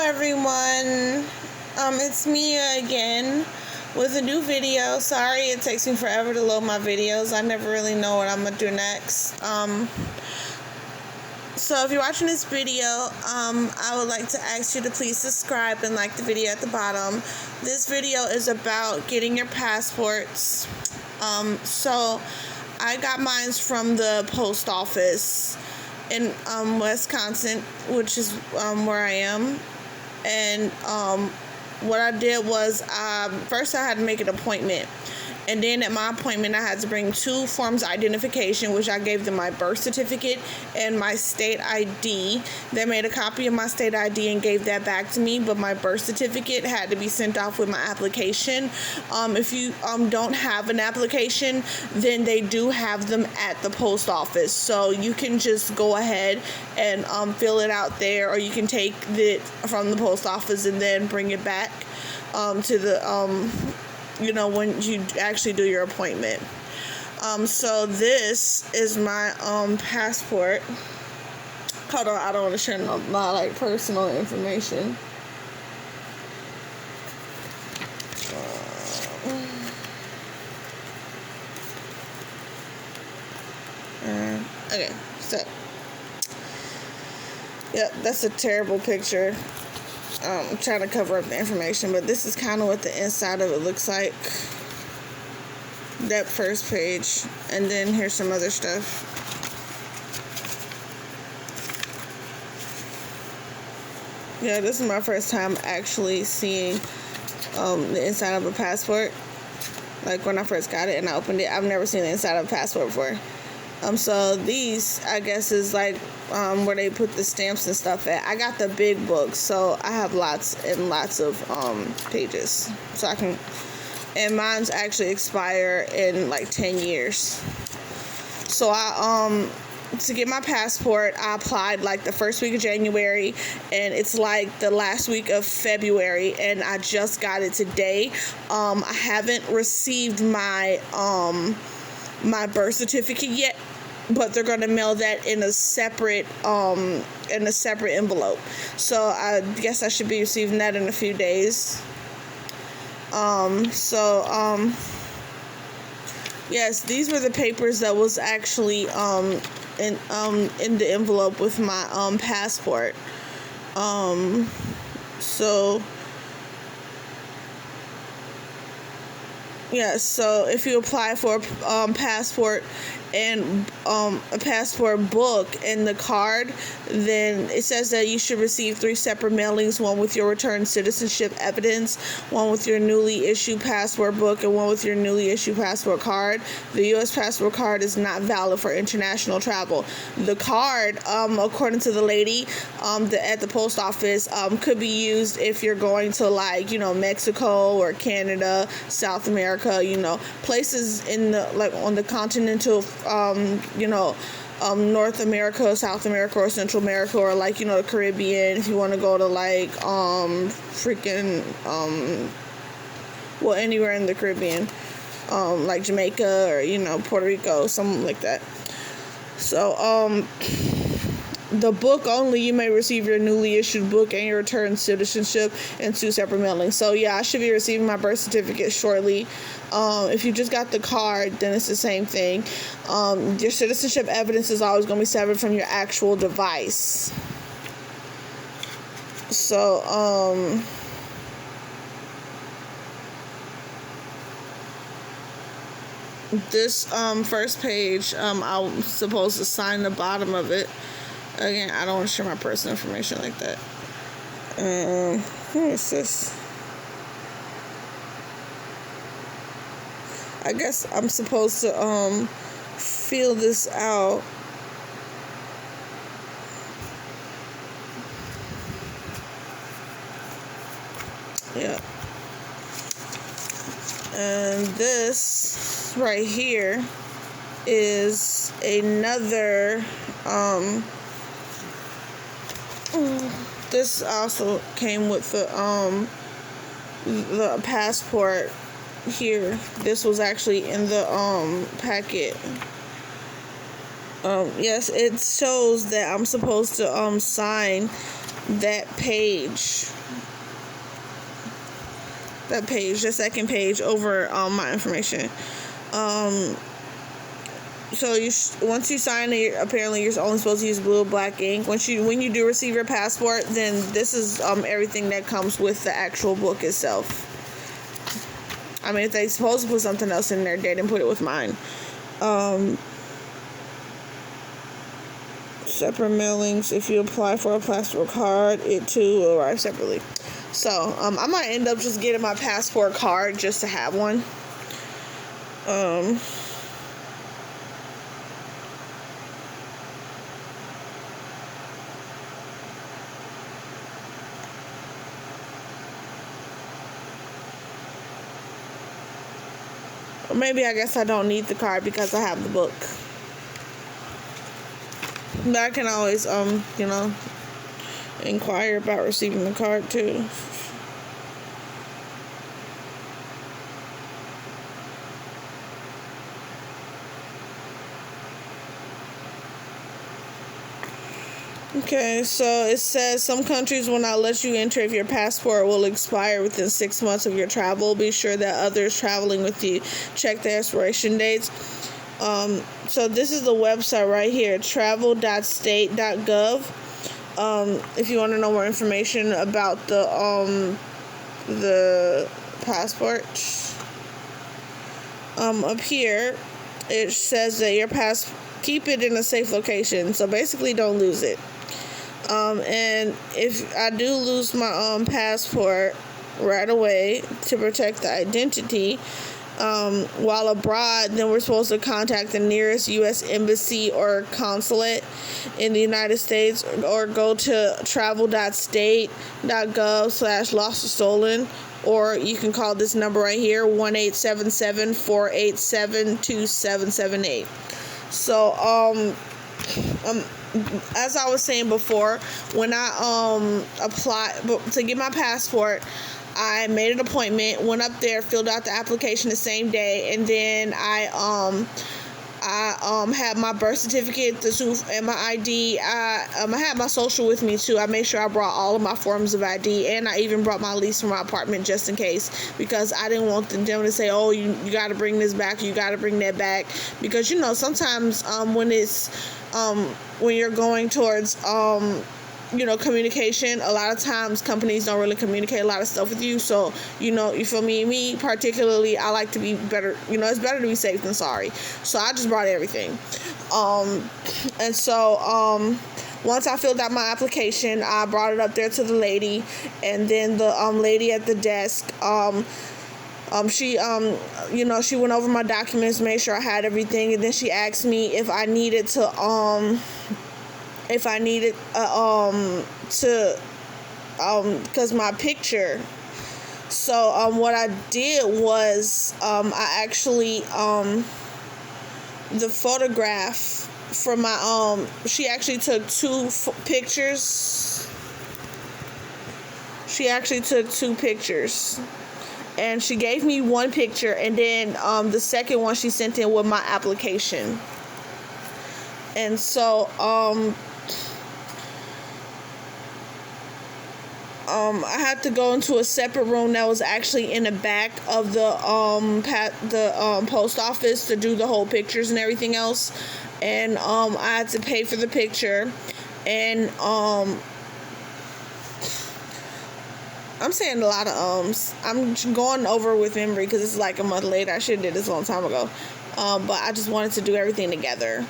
everyone. It's Mia again with a new video. Sorry it takes me forever to load my videos. I never really know what I'm gonna do next. So if you're watching this video, I would like to ask you to please subscribe and like the video at the bottom. This video is about getting your passports. So I got mine from the post office in Wisconsin, which is where I am. And what I did was first I had to make an appointment, and then at my appointment I had to bring 2 forms of identification, which I gave them my birth certificate and my state ID. They made a copy of my state ID and gave that back to me, but my birth certificate had to be sent off with my application. If you don't have an application, then they do have them at the post office, so you can just go ahead and fill it out there, or you can take it from the post office and then bring it back to the when you actually do your appointment. So this is my passport. Hold on, I don't want to share my personal information. Okay, so yep, that's a terrible picture. I'm trying to cover up the information, but this is kind of what the inside of it looks like. That first page, and then here's some other stuff. Yeah, this is my first time actually seeing the inside of a passport. Like when I first got it and I opened it, I've never seen the inside of a passport before. So these, I guess, is like where they put the stamps and stuff at. I got the big book, so I have lots and lots of pages. So I can, and mine's actually expire in like 10 years. So I to get my passport, I applied like the first week of January, and it's like the last week of February, and I just got it today. I haven't received my my birth certificate yet, but they're going to mail that in a separate envelope. So I guess I should be receiving that in a few days. Yes, these were the papers that was actually in the envelope with my passport. Yeah, so if you apply for a passport and a passport book and the card, then it says that you should receive 3 separate mailings: one with your returned citizenship evidence, one with your newly issued passport book, and one with your newly issued passport card. The U.S. passport card is not valid for international travel. The card, according to the lady at the post office, could be used if you're going to Mexico or Canada, South America, places in the on the continental North America, South America, or Central America, or the Caribbean. If you want to go to anywhere in the Caribbean, like Jamaica or Puerto Rico, something like that. So the book only, you may receive your newly issued book and your returned citizenship in 2 separate mailings. So yeah, I should be receiving my birth certificate shortly. If you just got the card, then it's the same thing. Your citizenship evidence is always going to be severed from your actual device. So this first page, I'm supposed to sign the bottom of it. Again, I don't want to share my personal information like that. Who is this? I guess I'm supposed to fill this out. Yeah. And this right here is another this also came with the passport here. This was actually in the packet. Yes, it shows that I'm supposed to sign that page. The second page over my information. So once you sign it, apparently you're only supposed to use blue or black ink. When you do receive your passport, then this is everything that comes with the actual book itself. I mean, if they supposed to put something else in there, they didn't put it with mine. Separate mailings. If you apply for a passport card, it too will arrive separately. So I might end up just getting my passport card just to have one. Maybe I guess I don't need the card because I have the book. But I can always, inquire about receiving the card too. Okay, so it says some countries will not let you enter if your passport will expire within 6 months of your travel. Be sure that others traveling with you check the expiration dates. So this is the website right here, travel.state.gov. If you want to know more information about the passport. Up here, it says that keep it in a safe location. So basically, don't lose it. And if I do lose my passport right away to protect the identity, while abroad, then we're supposed to contact the nearest U.S. embassy or consulate in the United States, or go to travel.state.gov/lost or stolen, or you can call this number right here, 1-877-487-2778. So, as I was saying before, when I applied to get my passport, I made an appointment, went up there, filled out the application the same day, and then I had my birth certificate, and my ID. I had my social with me too. I made sure I brought all of my forms of ID, and I even brought my lease from my apartment just in case, because I didn't want them to say, "Oh, you got to bring this back, you got to bring that back," because sometimes when you're going towards communication, a lot of times companies don't really communicate a lot of stuff with you. So, you feel me? Me particularly, I like to be better. It's better to be safe than sorry. So I just brought everything. And so, once I filled out my application, I brought it up there to the lady, and then the lady at the desk, she she went over my documents, made sure I had everything, and then she asked me if I needed to because my picture. So what I did was I actually the photograph from my she actually took two pictures. She actually took two pictures. And she gave me one picture, and then the second one she sent in with my application. And so I had to go into a separate room that was actually in the back of the post office to do the whole pictures and everything else. And I had to pay for the picture. And I'm saying a lot of I'm going over with memory because it's like a month later. I should have did this a long time ago. But I just wanted to do everything together.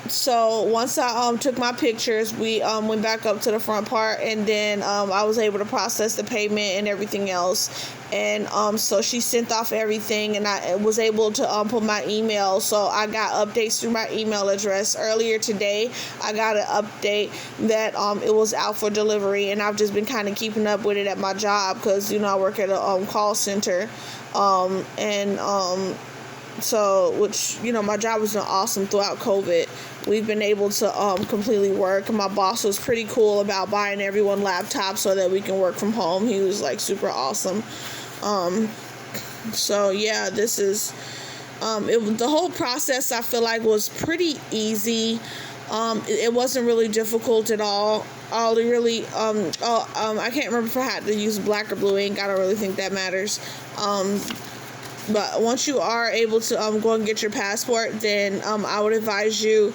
So once I took my pictures, we went back up to the front part, and then I was able to process the payment and everything else. And so she sent off everything, and I was able to put my email. So I got updates through my email address. Earlier today, I got an update that it was out for delivery, and I've just been kind of keeping up with it at my job because I work at a call center, so, which, my job has been awesome throughout COVID. We've been able to completely work. My boss was pretty cool about buying everyone laptops so that we can work from home. He was, super awesome. So, yeah, this is... the whole process, I feel like, was pretty easy. It wasn't really difficult at all. All the really, I can't remember if I had to use black or blue ink. I don't really think that matters. But once you are able to go and get your passport, then I would advise you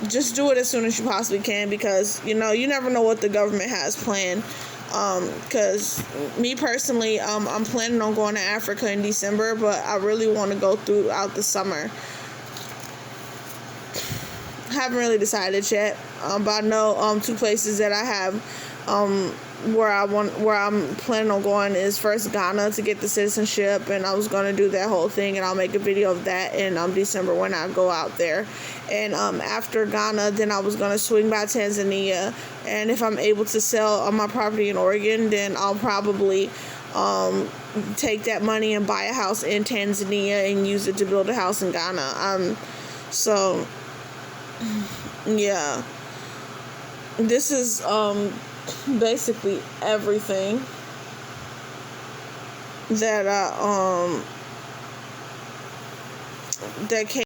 just do it as soon as you possibly can, because you never know what the government has planned. Because me personally, I'm planning on going to Africa in December, but I really want to go throughout the summer. Haven't really decided yet, but I know 2 places that I have where I'm planning on going is first Ghana to get the citizenship, and I was going to do that whole thing, and I'll make a video of that in December when I go out there. And after Ghana, then I was going to swing by Tanzania, and if I'm able to sell my property in Oregon, then I'll probably take that money and buy a house in Tanzania and use it to build a house in Ghana. So yeah, this is basically everything that that came